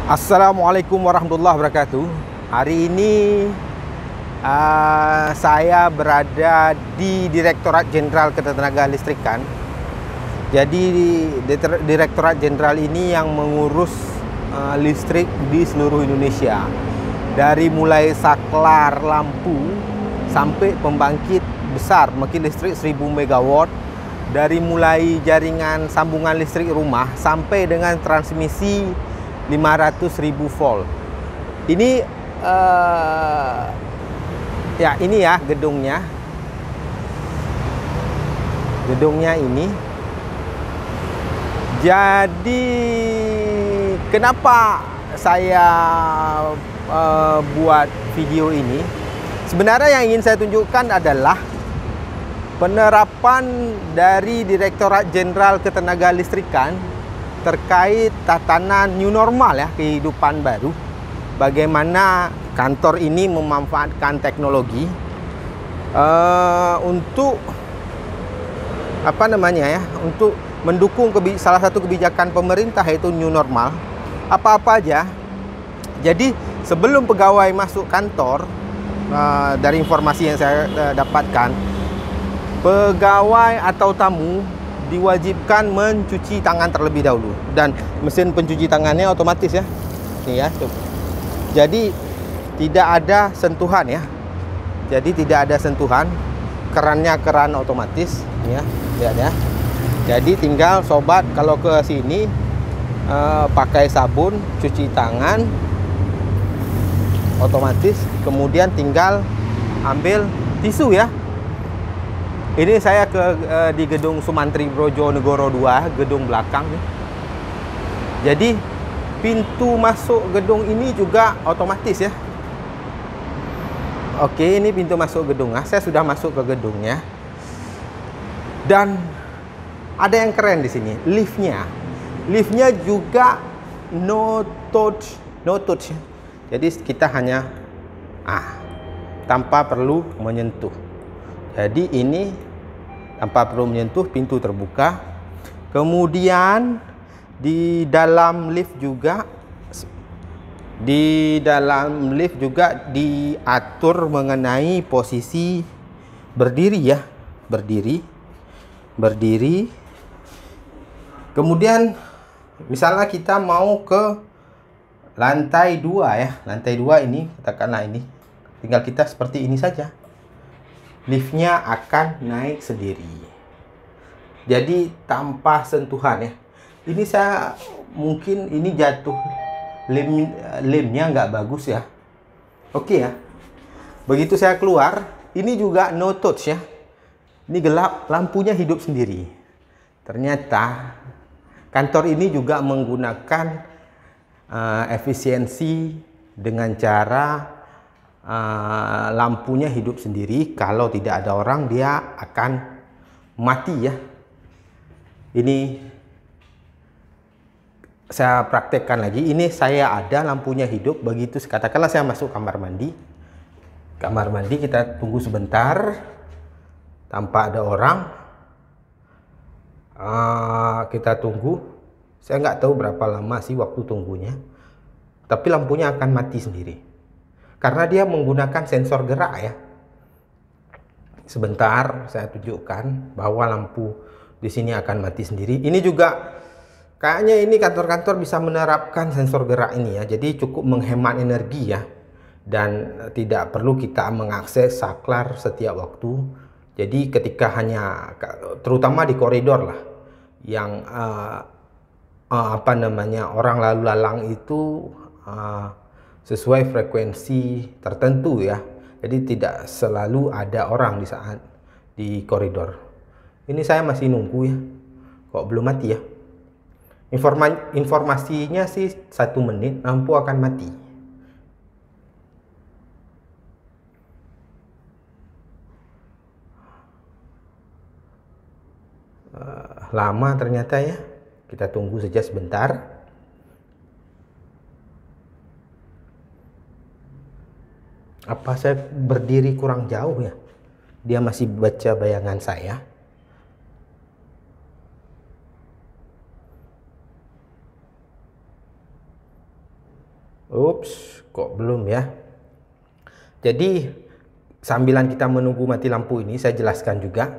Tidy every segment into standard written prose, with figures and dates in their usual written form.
Assalamualaikum warahmatullahi wabarakatuh. Hari ini saya berada di Direktorat Jenderal Ketenagalistrikan. Jadi Direktorat Jenderal ini yang mengurus listrik di seluruh Indonesia. Dari mulai saklar lampu sampai pembangkit besar pembangkit listrik 1000 MW. Dari mulai jaringan sambungan listrik rumah sampai dengan transmisi 500.000 volt. Ini ini ya gedungnya. Gedungnya ini. Jadi kenapa saya buat video ini? Sebenarnya yang ingin saya tunjukkan adalah penerapan dari Direktorat Jenderal Ketenagalistrikan terkait tatanan new normal ya, kehidupan baru. Bagaimana kantor ini memanfaatkan teknologi untuk untuk mendukung salah satu kebijakan pemerintah, yaitu new normal. Apa-apa aja. Jadi sebelum pegawai masuk kantor, dari informasi yang saya dapatkan, pegawai atau tamu diwajibkan mencuci tangan terlebih dahulu, dan mesin pencuci tangannya otomatis ya. Nih ya, tuh. Jadi tidak ada sentuhan ya. Jadi tidak ada sentuhan. Kerannya keran otomatis ya. Lihat ya. Jadi tinggal sobat kalau ke sini pakai sabun, cuci tangan otomatis, kemudian tinggal ambil tisu ya. Ini saya di gedung Sumantri Brojonegoro 2, gedung belakang. Jadi pintu masuk gedung ini juga otomatis ya. Oke, ini pintu masuk gedung. Saya sudah masuk ke gedungnya. Dan ada yang keren di sini, liftnya. Liftnya juga no touch. Jadi kita hanya tanpa perlu menyentuh. Jadi ini tanpa perlu menyentuh, pintu terbuka. Kemudian di dalam lift juga diatur mengenai posisi berdiri ya, berdiri. Kemudian misalnya kita mau ke lantai 2 ya, lantai 2 ini katakanlah ini, tinggal kita seperti ini saja. Liftnya akan naik sendiri. Jadi tanpa sentuhan ya. Ini saya mungkin ini jatuh lemnya nggak bagus ya. Oke ya. Begitu saya keluar, ini juga no touch ya. Ini gelap, lampunya hidup sendiri. Ternyata kantor ini juga menggunakan efisiensi dengan cara lampunya hidup sendiri. Kalau tidak ada orang, dia akan mati ya. Ini saya praktekkan lagi. Ini saya ada lampunya hidup. Begitu katakanlah saya masuk kamar mandi. Kamar mandi kita tunggu sebentar tanpa ada orang. Kita tunggu. Saya nggak tahu berapa lama sih waktu tunggunya, tapi lampunya akan mati sendiri. Karena dia menggunakan sensor gerak ya. Sebentar saya tunjukkan bahwa lampu di sini akan mati sendiri. Ini juga kayaknya ini kantor-kantor bisa menerapkan sensor gerak ini ya. Jadi cukup menghemat energi ya. Dan tidak perlu kita mengakses saklar setiap waktu. Jadi ketika terutama di koridor lah, yang orang lalu lalang itu sesuai frekuensi tertentu ya. Jadi tidak selalu ada orang di saat di koridor. Ini saya masih nunggu ya. Kok belum mati ya? Informasinya sih 1 menit lampu akan mati. Lama ternyata ya. Kita tunggu saja sebentar. Apa saya berdiri kurang jauh ya? Dia masih baca bayangan saya. Ups, kok belum ya? Jadi sambilan kita menunggu mati lampu ini, saya jelaskan juga.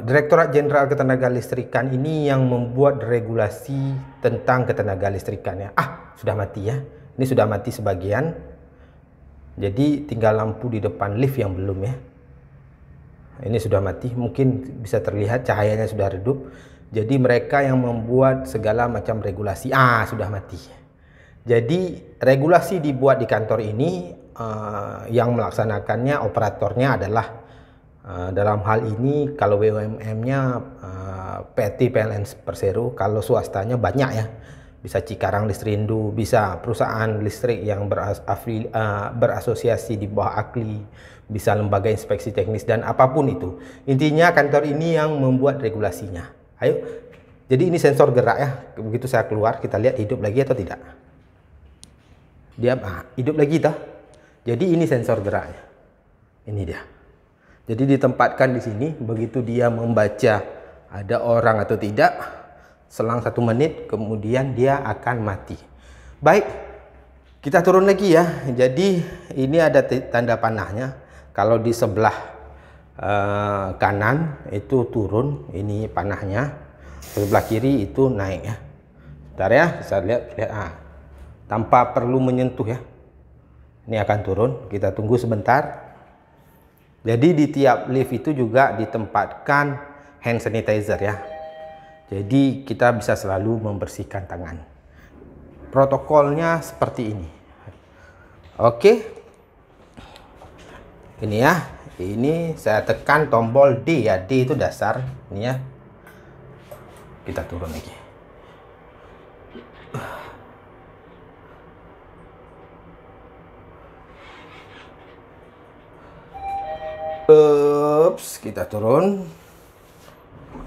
Direktorat Jenderal Ketenagalistrikan ini yang membuat regulasi tentang ketenagalistrikannya. Sudah mati ya. Ini sudah mati sebagian. Jadi tinggal lampu di depan lift yang belum ya. Ini sudah mati, mungkin bisa terlihat cahayanya sudah redup. Jadi mereka yang membuat segala macam regulasi. Sudah mati. Jadi regulasi dibuat di kantor ini, yang melaksanakannya operatornya adalah dalam hal ini kalau BUMN-nya PT PLN Persero, kalau swastanya banyak ya, bisa Cikarang Listrindo, bisa perusahaan listrik yang berasosiasi di bawah AKLI, bisa lembaga inspeksi teknis dan apapun itu. Intinya kantor ini yang membuat regulasinya. Ayo, jadi ini sensor gerak ya. Begitu saya keluar, kita lihat hidup lagi atau tidak. Dia hidup lagi toh. Jadi ini sensor geraknya. Ini dia. Jadi ditempatkan di sini, begitu dia membaca ada orang atau tidak, selang 1 menit kemudian dia akan mati. Baik, kita turun lagi ya. Jadi ini ada tanda panahnya. Kalau di sebelah kanan itu turun, ini panahnya. Sebelah kiri itu naik ya. Bentar ya, bisa lihat. Tanpa perlu menyentuh ya. Ini akan turun, kita tunggu sebentar. Jadi di tiap lift itu juga ditempatkan hand sanitizer ya. Jadi kita bisa selalu membersihkan tangan. Protokolnya seperti ini. Oke. Ini ya. Ini saya tekan tombol D ya. D itu dasar. Ini ya. Kita turun lagi. Ups, kita turun.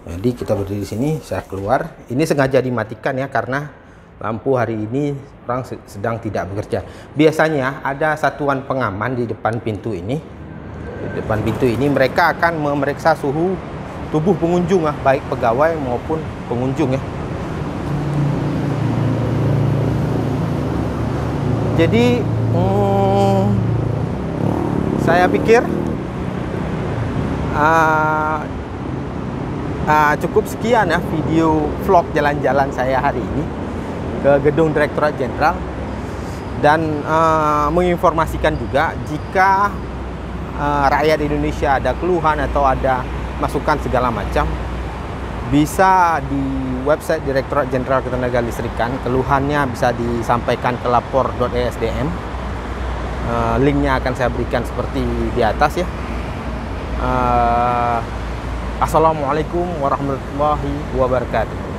Jadi kita berdiri di sini, saya keluar. Ini sengaja dimatikan ya karena lampu hari ini orang sedang tidak bekerja. Biasanya ada satuan pengaman di depan pintu ini. Di depan pintu ini mereka akan memeriksa suhu tubuh pengunjung baik pegawai maupun pengunjung ya. Jadi saya pikir cukup sekian ya video vlog jalan-jalan saya hari ini ke gedung Direktorat Jenderal, dan menginformasikan juga jika rakyat Indonesia ada keluhan atau ada masukan segala macam, bisa di website Direktorat Jenderal Ketenagalistrikan. Keluhannya bisa disampaikan ke lapor.esdm. Linknya akan saya berikan seperti di atas ya. Assalamualaikum warahmatullahi wabarakatuh.